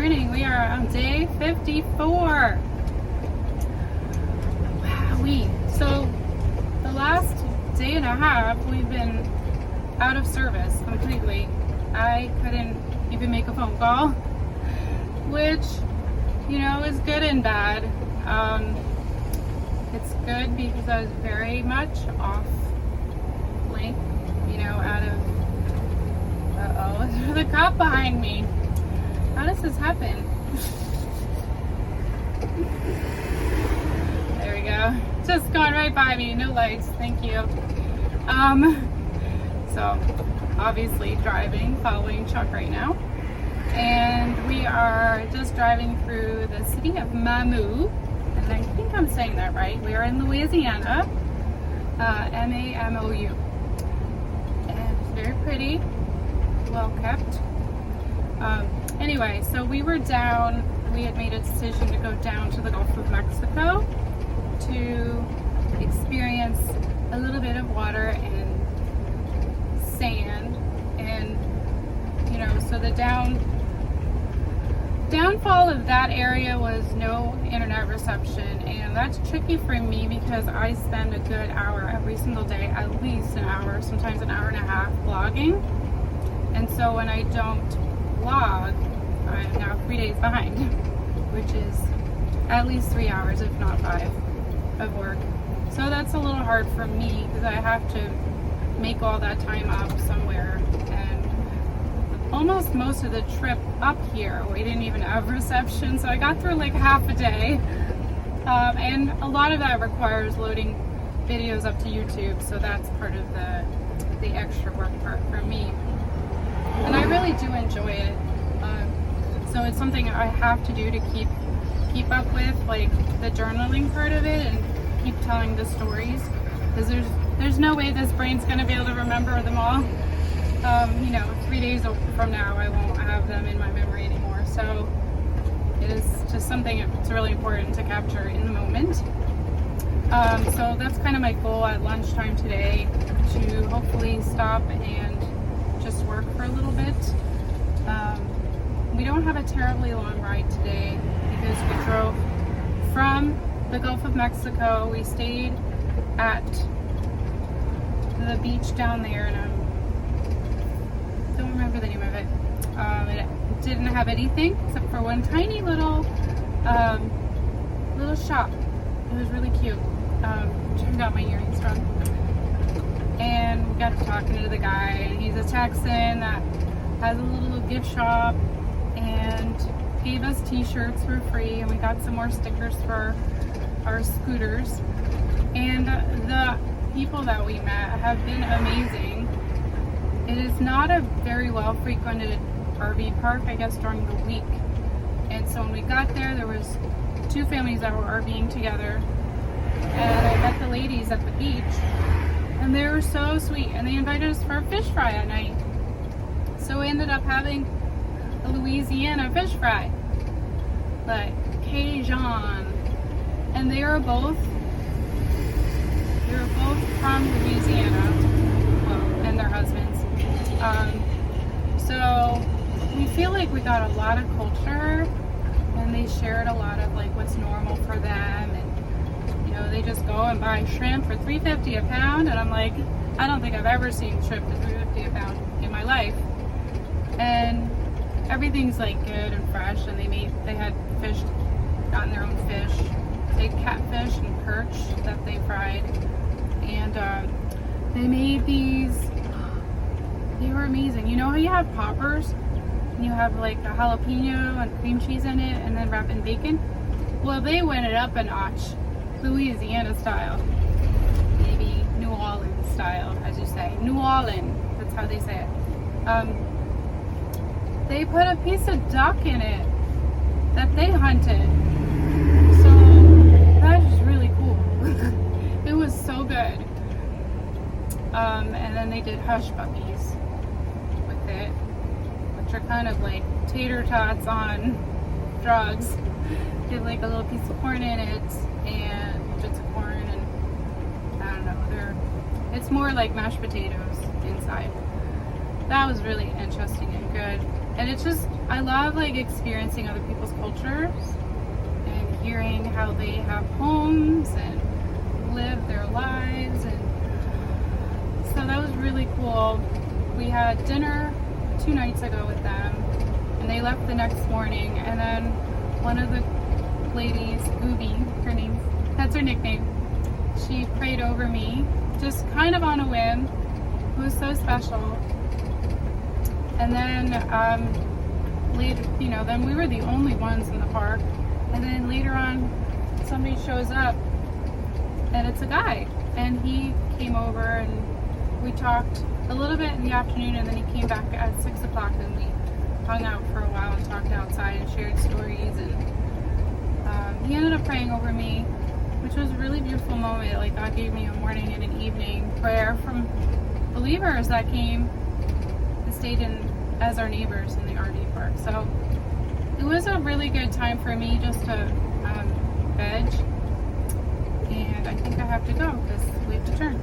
morning. We are on day 54. Wowee. So the last day and a half we've been out of service completely. I couldn't even make a phone call, which, you know, is good and bad. It's good because I was very much off blank, you know, out of, there's a cop behind me. How does this happen? There we go. Just going right by me, no lights, thank you. So obviously driving, following Chuck right now. And we are just driving through the city of Mamou. And I think I'm saying that right. We are in Louisiana, M-A-M-O-U. And it's very pretty, well kept. Anyway, so we were down, we had made a decision to go down to the Gulf of Mexico to experience a little bit of water and sand. And, you know, so the downfall of that area was no internet reception, and that's tricky for me because I spend a good hour every single day, at least an hour, sometimes an hour and a half blogging. And so when I don't vlog, I'm now 3 days behind, which is at least 3 hours, if not 5, of work. So that's a little hard for me because I have to make all that time up somewhere. And almost most of the trip up here, we didn't even have reception, so I got through like half a day. And a lot of that requires loading videos up to YouTube, so that's part of the extra work part for me. And I really do enjoy it. So it's something I have to do to keep up with, like the journaling part of it, and keep telling the stories, because there's no way this brain's going to be able to remember them all. You know, 3 days from now I won't have them in my memory anymore. So it is just something that's really important to capture in the moment. So that's kind of my goal at lunchtime today, to hopefully stop and just work for a little bit. We don't have a terribly long ride today because we drove from the Gulf of Mexico. We stayed at the beach down there, and I don't remember the name of it. It didn't have anything except for one tiny little shop. It was really cute. Turned out my earrings wrong. And we got to talking to the guy, and he's a Texan that has a little gift shop and gave us t-shirts for free, and we got some more stickers for our scooters. And the people that we met have been amazing. It is not a very well frequented RV park, I guess, during the week. And so when we got there, there was 2 families that were RVing together, and I met the ladies at the beach, and they were so sweet, and they invited us for a fish fry at night. So we ended up having a Louisiana fish fry, like Cajun, and they were both from Louisiana, well, and their husbands. So we feel like we got a lot of culture, and they shared a lot of like what's normal for them, and you know, they just go and buy shrimp for $3.50 a pound, and I'm like, I don't think I've ever seen shrimp for $3.50 a pound in my life. And everything's like good and fresh, and they had fish, gotten their own fish. They had catfish and perch that they fried, and they made these. They were amazing. You know how you have poppers and you have like a jalapeno and cream cheese in it, and then wrap in bacon? Well, they went it up a notch, Louisiana style, maybe New Orleans style, as you say. New Orleans, that's how they say it. They put a piece of duck in it that they hunted. So that was really cool. It was so good. And then they did hush puppies with it, which are kind of like tater tots on drugs. Did like a little piece of corn in it, and bits of corn, and I don't know, it's more like mashed potatoes inside. That was really interesting and good. And And it's just, I love like experiencing other people's cultures and hearing how they have homes and live their lives. And so that was really cool. We had dinner 2 nights ago with them, and they left the next morning. And then one of the ladies, Gooby, that's her nickname, she prayed over me, just kind of on a whim. It was so special. And then later, then we were the only ones in the park. And then later on, somebody shows up, and it's a guy. And he came over, and we talked a little bit in the afternoon, and then he came back at 6 o'clock, and we hung out for a while and talked outside and shared stories. And he ended up praying over me, which was a really beautiful moment. Like, God gave me a morning and an evening prayer from believers that came and stayed as our neighbors in the RV park. So it was a really good time for me just to veg. And I think I have to go because we have to turn.